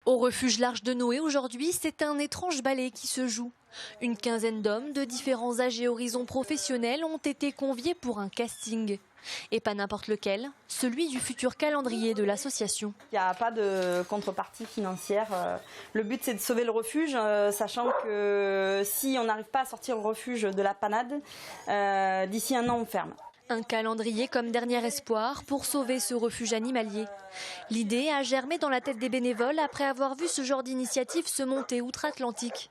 Au refuge L'Arche de Noé aujourd'hui, c'est un étrange ballet qui se joue. Une quinzaine d'hommes de différents âges et horizons professionnels ont été conviés pour un casting. Et pas n'importe lequel, celui du futur calendrier de l'association. Il n'y a pas de contrepartie financière. Le but, c'est de sauver le refuge, sachant que si on n'arrive pas à sortir le refuge de la panade, d'ici un an, on ferme. Un calendrier comme dernier espoir pour sauver ce refuge animalier. L'idée a germé dans la tête des bénévoles après avoir vu ce genre d'initiative se monter outre-Atlantique.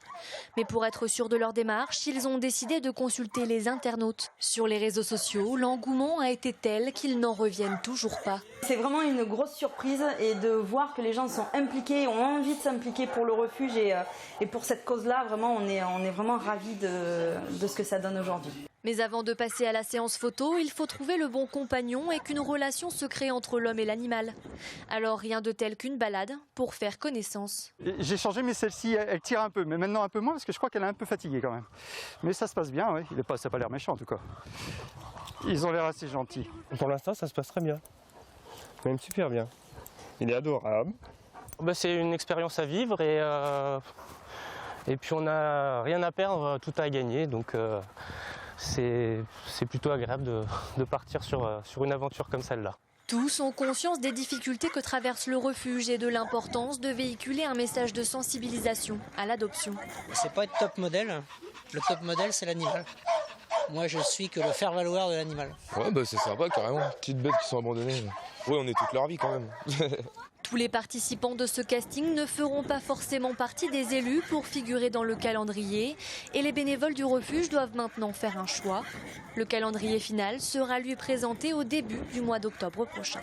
Mais pour être sûrs de leur démarche, ils ont décidé de consulter les internautes. Sur les réseaux sociaux, l'engouement a été tel qu'ils n'en reviennent toujours pas. C'est vraiment une grosse surprise et de voir que les gens sont impliqués, ont envie de s'impliquer pour le refuge et pour cette cause-là, vraiment, on est vraiment ravis de ce que ça donne aujourd'hui. Mais avant de passer à la séance photo, il faut trouver le bon compagnon et qu'une relation se crée entre l'homme et l'animal. Alors rien de tel qu'une balade pour faire connaissance. J'ai changé, mais celle-ci, elle tire un peu, mais maintenant un peu moins parce que je crois qu'elle est un peu fatiguée quand même. Mais ça se passe bien, oui. Ça n'a pas l'air méchant en tout cas. Ils ont l'air assez gentils. Pour l'instant, ça se passe très bien. Même super bien. Il est adorable. C'est une expérience à vivre et puis on n'a rien à perdre, tout à gagner. Donc c'est plutôt agréable de partir sur une aventure comme celle-là. Tous ont conscience des difficultés que traverse le refuge et de l'importance de véhiculer un message de sensibilisation à l'adoption. C'est pas être top modèle. Le top modèle, c'est l'animal. Moi, je suis que le faire-valoir de l'animal. Ouais, c'est sympa, carrément. Petites bêtes qui sont abandonnées. Ouais, on est toute leur vie quand même. Tous les participants de ce casting ne feront pas forcément partie des élus pour figurer dans le calendrier. Et les bénévoles du refuge doivent maintenant faire un choix. Le calendrier final sera lui présenté au début du mois d'octobre prochain.